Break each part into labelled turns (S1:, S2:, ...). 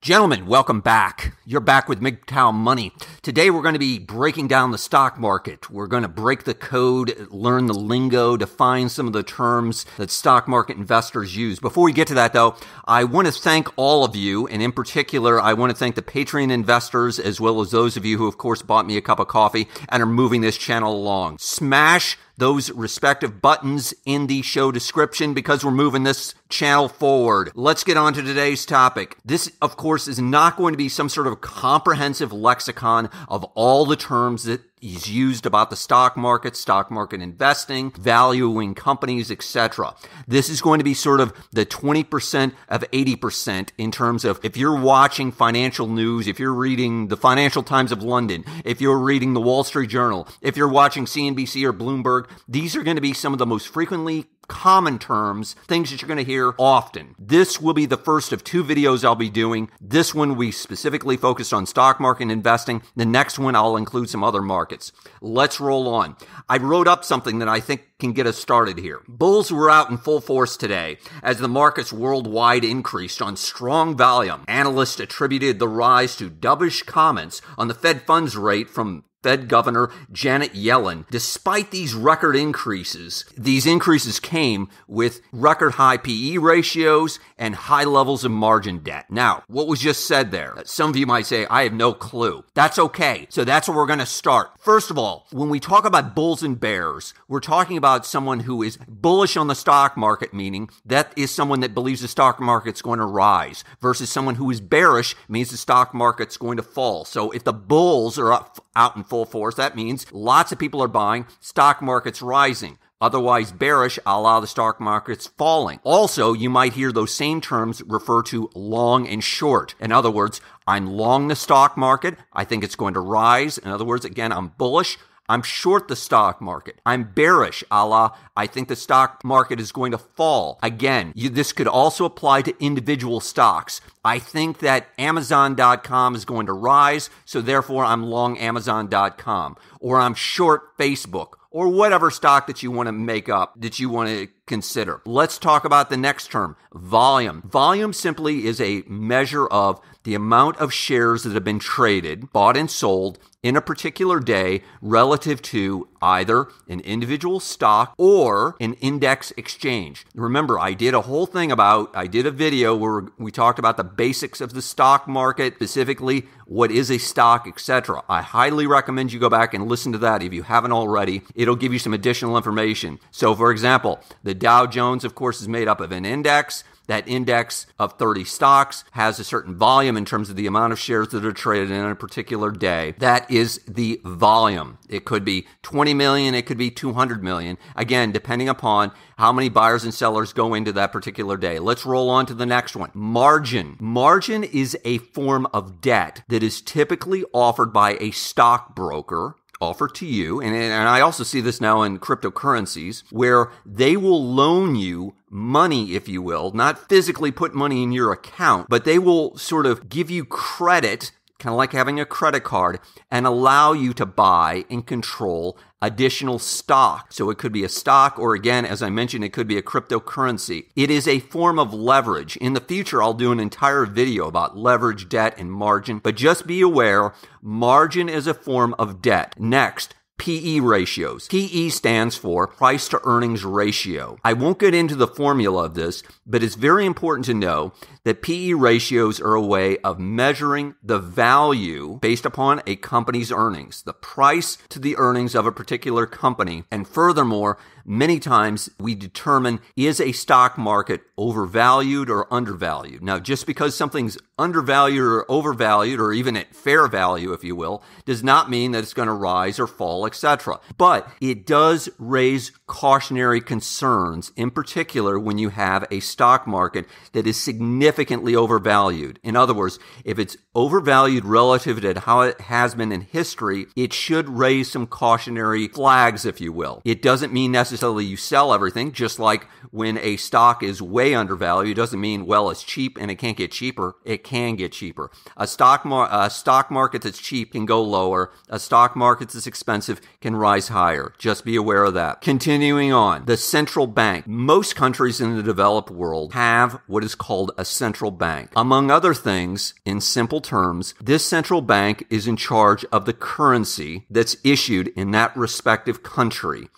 S1: Gentlemen, welcome back. You're back with MGTOW Money. Today we're going to be breaking down the stock market. We're going to break the code, learn the lingo, define some of the terms that stock market investors use. Before we get to that though, I want to thank all of you, and in particular, I want to thank the Patreon investors as well as those of you who of course bought me a cup of coffee and are moving this channel along. Smash those respective buttons in the show description because we're moving this channel forward. Let's get on to today's topic. This, of course, is not going to be some sort of comprehensive lexicon of all the terms that is used about the stock market investing, valuing companies, etc. This is going to be sort of the 20% of 80% in terms of if you're watching financial news, if you're reading the Financial Times of London, if you're reading the Wall Street Journal, if you're watching CNBC or Bloomberg, these are going to be some of the most frequently common terms, things that you're going to hear often. This will be the first of two videos I'll be doing. This one we specifically focused on stock market investing. The next one I'll include some other markets. Let's roll on. I wrote up something that I think can get us started here. Bulls were out in full force today as the markets worldwide increased on strong volume. Analysts attributed the rise to dovish comments on the Fed funds rate from Fed Governor Janet Yellen. Despite these record increases, these increases came with record high PE ratios and high levels of margin debt. Now, what was just said there? Some of you might say, I have no clue. That's okay. So that's where we're going to start. First of all, when we talk about bulls and bears, we're talking about someone who is bullish on the stock market, meaning that is someone that believes the stock market's going to rise, versus someone who is bearish, means the stock market's going to fall. So if the bulls are out in full force, that means lots of people are buying, stock market's rising. Otherwise bearish, a la the stock market's falling. Also, you might hear those same terms refer to long and short. In other words, I'm long the stock market. I think it's going to rise. In other words, again, I'm bullish. I'm short the stock market. I'm bearish, a la, I think the stock market is going to fall. Again, this could also apply to individual stocks. I think that Amazon.com is going to rise, so therefore I'm long Amazon.com. Or I'm short Facebook, or whatever stock that you want to make up, that you want to consider. Let's talk about the next term, volume. Volume simply is a measure of the amount of shares that have been traded, bought and sold in a particular day relative to either an individual stock or an index exchange. Remember, I did a video where we talked about the basics of the stock market, specifically what is a stock, etc. I highly recommend you go back and listen to that if you haven't already. It'll give you some additional information. So, for example, the Dow Jones, of course, is made up of an index. That index of 30 stocks has a certain volume in terms of the amount of shares that are traded in a particular day. That is the volume. It could be 20 million, it could be 200 million. Again, depending upon how many buyers and sellers go into that particular day. Let's roll on to the next one. Margin. Margin is a form of debt that is typically offered by a stockbroker, offer to you, and I also see this now in cryptocurrencies, where they will loan you money, if you will, not physically put money in your account, but they will sort of give you credit, kind of like having a credit card, and allow you to buy and control additional stock. So it could be a stock, or again, as I mentioned, it could be a cryptocurrency. It is a form of leverage. In the future, I'll do an entire video about leverage, debt, and margin, but just be aware, margin is a form of debt. Next, PE ratios. PE stands for price to earnings ratio. I won't get into the formula of this, but it's very important to know that PE ratios are a way of measuring the value based upon a company's earnings, the price to the earnings of a particular company. And furthermore, many times we determine, is a stock market overvalued or undervalued? Now, just because something's undervalued or overvalued, or even at fair value, if you will, does not mean that it's going to rise or fall, etc. But it does raise cautionary concerns, in particular when you have a stock market that is significantly overvalued. In other words, if it's overvalued relative to how it has been in history, it should raise some cautionary flags, if you will. It doesn't mean necessarily you sell everything, just like when a stock is way undervalued, it doesn't mean, well, it's cheap and it can't get cheaper. It can get cheaper. A stock market that's cheap can go lower. A stock market that's expensive expensive, can rise higher. Just be aware of that. Continuing on, the central bank. Most countries in the developed world have what is called a central bank. Among other things, in simple terms, this central bank is in charge of the currency that's issued in that respective country.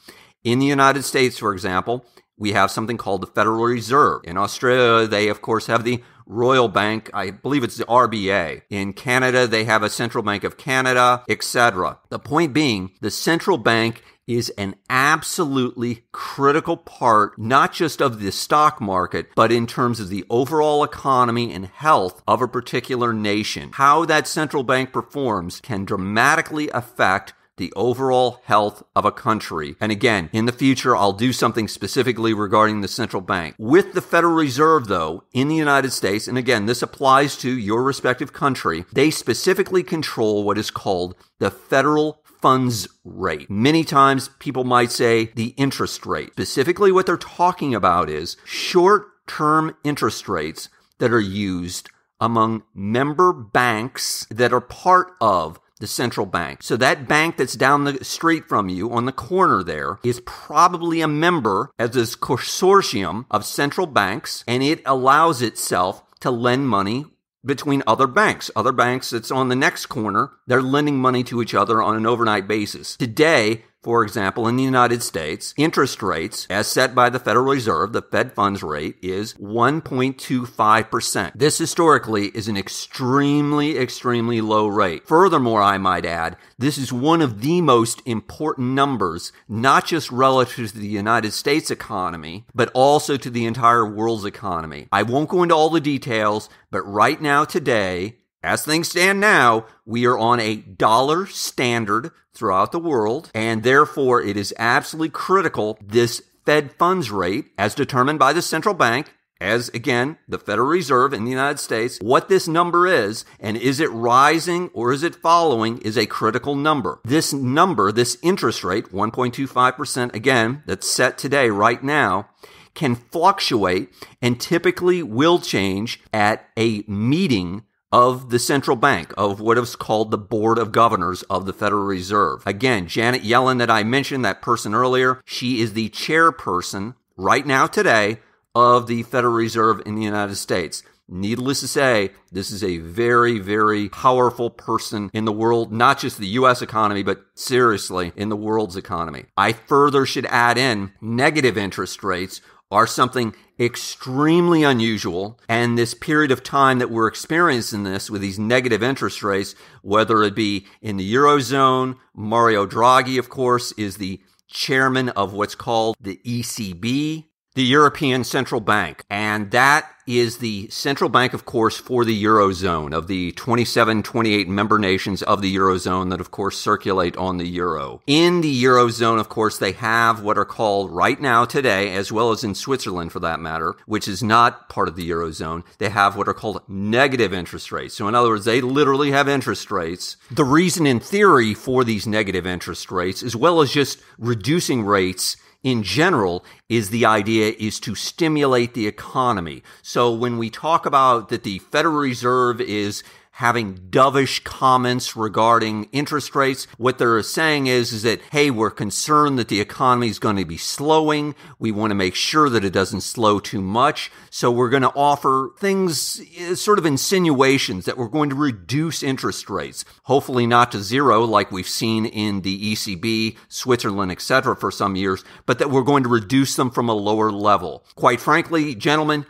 S1: In the United States, for example, we have something called the Federal Reserve. In Australia, they, of course, have the Royal Bank. I believe it's the RBA. In Canada, they have a Central Bank of Canada, etc. The point being, the central bank is an absolutely critical part, not just of the stock market, but in terms of the overall economy and health of a particular nation. How that central bank performs can dramatically affect the overall health of a country. And again, in the future, I'll do something specifically regarding the central bank. With the Federal Reserve, though, in the United States, and again, this applies to your respective country, they specifically control what is called the federal funds rate. Many times people might say the interest rate. Specifically, what they're talking about is short-term interest rates that are used among member banks that are part of the central bank. So that bank that's down the street from you on the corner there is probably a member of this consortium of central banks, and it allows itself to lend money between other banks. Other banks that's on the next corner, they're lending money to each other on an overnight basis. Today, for example, in the United States, interest rates, as set by the Federal Reserve, the Fed funds rate, is 1.25%. This historically is an extremely low rate. Furthermore, I might add, this is one of the most important numbers, not just relative to the United States economy, but also to the entire world's economy. I won't go into all the details, but right now, today, as things stand now, we are on a dollar standard throughout the world, and therefore it is absolutely critical this Fed funds rate, as determined by the central bank, as again, the Federal Reserve in the United States, what this number is, and is it rising or is it following, is a critical number. This number, this interest rate, 1.25%, again, that's set today, right now, can fluctuate and typically will change at a meeting of the central bank, of what is called the Board of Governors of the Federal Reserve. Again, Janet Yellen that I mentioned, that person earlier, she is the chairperson right now today of the Federal Reserve in the United States. Needless to say, this is a very powerful person in the world, not just the U.S. economy, but seriously in the world's economy. I further should add in negative interest rates are something extremely unusual, and this period of time that we're experiencing this with these negative interest rates, whether it be in the Eurozone, Mario Draghi, of course, is the chairman of what's called the ECB, the European Central Bank, and that is the central bank, of course, for the Eurozone, of the 27, 28 member nations of the Eurozone that, of course, circulate on the Euro. In the Eurozone, of course, they have what are called right now today, as well as in Switzerland for that matter, which is not part of the Eurozone, they have what are called negative interest rates. So in other words, they literally have interest rates. The reason in theory for these negative interest rates, as well as just reducing rates in general, is the idea is to stimulate the economy. So when we talk about that the Federal Reserve is having dovish comments regarding interest rates, what they're saying is that, hey, we're concerned that the economy is going to be slowing. We want to make sure that it doesn't slow too much. So we're going to offer things, sort of insinuations that we're going to reduce interest rates, hopefully not to zero like we've seen in the ECB, Switzerland, etc. for some years, but that we're going to reduce them from a lower level. Quite frankly, gentlemen,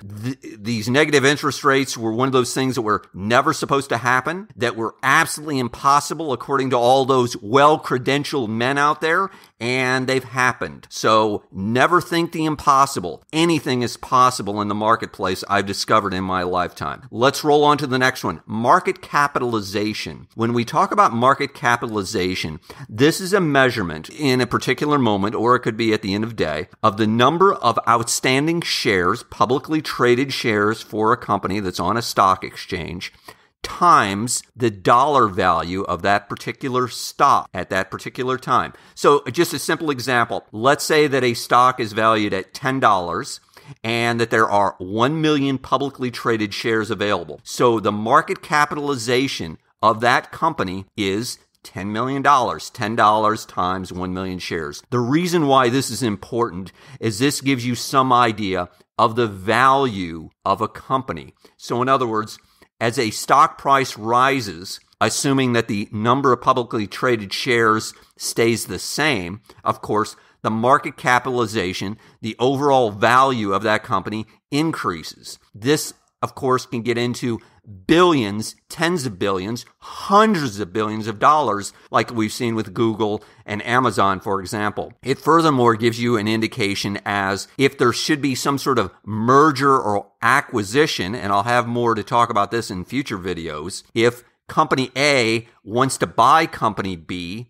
S1: these negative interest rates were one of those things that were never supposed to happen, that were absolutely impossible according to all those well-credentialed men out there, and they've happened. So never think the impossible. Anything is possible in the marketplace, I've discovered in my lifetime. Let's roll on to the next one. Market capitalization. When we talk about market capitalization, this is a measurement in a particular moment, or it could be at the end of day, of the number of outstanding shares, publicly traded shares for a company that's on a stock exchange, times the dollar value of that particular stock at that particular time. So just a simple example, let's say that a stock is valued at $10 and that there are 1 million publicly traded shares available. So the market capitalization of that company is $10 million, $10 times 1 million shares. The reason why this is important is this gives you some idea of the value of a company. So in other words, as a stock price rises, assuming that the number of publicly traded shares stays the same, of course, the market capitalization, the overall value of that company increases. This, of course, can get into billions, tens of billions, hundreds of billions of dollars, like we've seen with Google and Amazon, for example. It furthermore gives you an indication as if there should be some sort of merger or acquisition, and I'll have more to talk about this in future videos. If Company A wants to buy Company B,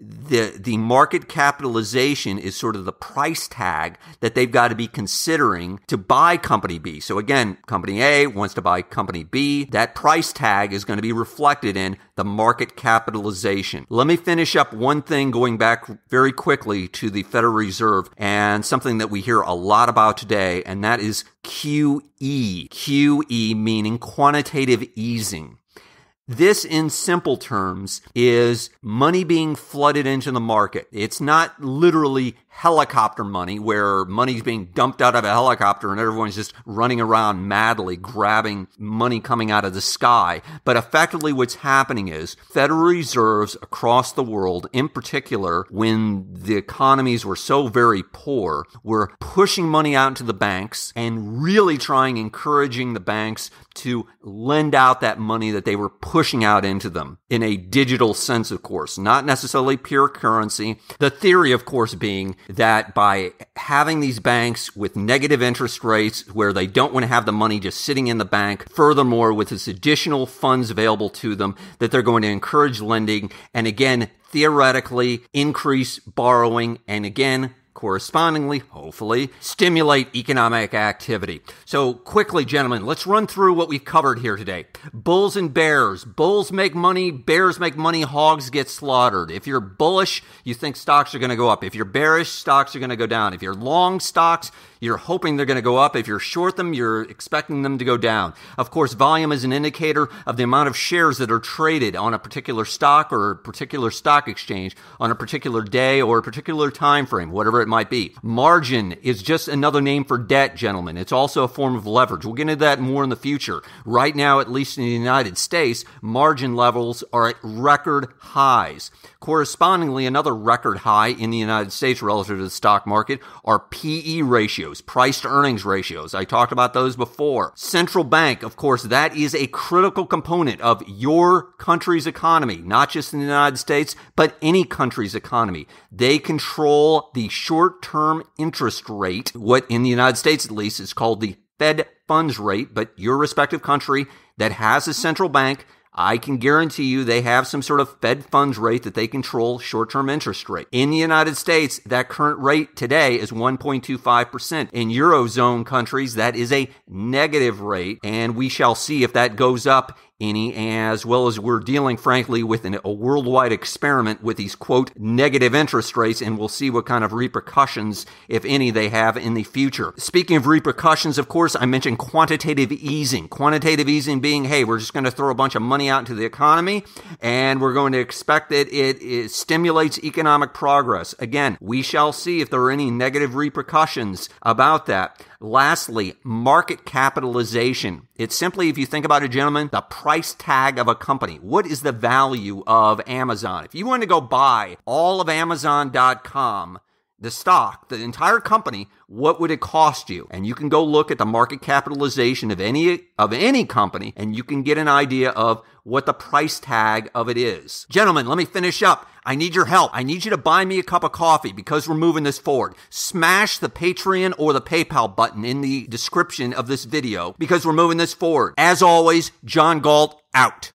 S1: the market capitalization is sort of the price tag that they've got to be considering to buy Company B. So again, Company A wants to buy Company B. That price tag is going to be reflected in the market capitalization. Let me finish up one thing going back very quickly to the Federal Reserve and something that we hear a lot about today, and that is QE. QE meaning quantitative easing. This, in simple terms, is money being flooded into the market. It's not literally helicopter money where money's being dumped out of a helicopter and everyone's just running around madly grabbing money coming out of the sky. But effectively what's happening is Federal Reserves across the world, in particular when the economies were so very poor, were pushing money out into the banks and really encouraging the banks to lend out that money that they were pushing out into them in a digital sense, of course, not necessarily pure currency. The theory, of course, being that by having these banks with negative interest rates where they don't want to have the money just sitting in the bank, furthermore, with this additional funds available to them, that they're going to encourage lending and again, theoretically increase borrowing and again, correspondingly, hopefully, stimulate economic activity. So quickly, gentlemen, let's run through what we've covered here today. Bulls and bears. Bulls make money, bears make money, hogs get slaughtered. If you're bullish, you think stocks are going to go up. If you're bearish, stocks are going to go down. If you're long stocks, you're hoping they're going to go up. If you're short them, you're expecting them to go down. Of course, volume is an indicator of the amount of shares that are traded on a particular stock or a particular stock exchange on a particular day or a particular time frame, whatever it might be. Margin is just another name for debt, gentlemen. It's also a form of leverage. We'll get into that more in the future. Right now, at least in the United States, margin levels are at record highs. Correspondingly, another record high in the United States relative to the stock market are PE ratios, price to earnings ratios. I talked about those before. Central bank, of course, that is a critical component of your country's economy, not just in the United States, but any country's economy. They control the short-term interest rate, what in the United States at least is called the Fed funds rate, but your respective country that has a central bank, I can guarantee you they have some sort of Fed funds rate that they control short-term interest rate. In the United States, that current rate today is 1.25%. In Eurozone countries, that is a negative rate, and we shall see if that goes up any, as well as we're dealing, frankly, with a worldwide experiment with these, quote, negative interest rates, and we'll see what kind of repercussions, if any, they have in the future. Speaking of repercussions, of course, I mentioned quantitative easing. Quantitative easing being, hey, we're just going to throw a bunch of money out into the economy, and we're going to expect that it stimulates economic progress. Again, we shall see if there are any negative repercussions about that. Lastly, market capitalization. It's simply, if you think about it, gentlemen, the price tag of a company. What is the value of Amazon? If you want to go buy all of Amazon.com, the stock, the entire company, what would it cost you? And you can go look at the market capitalization of any company, and you can get an idea of what the price tag of it is. Gentlemen, let me finish up. I need your help. I need you to buy me a cup of coffee because we're moving this forward. Smash the Patreon or the PayPal button in the description of this video because we're moving this forward. As always, John Galt out.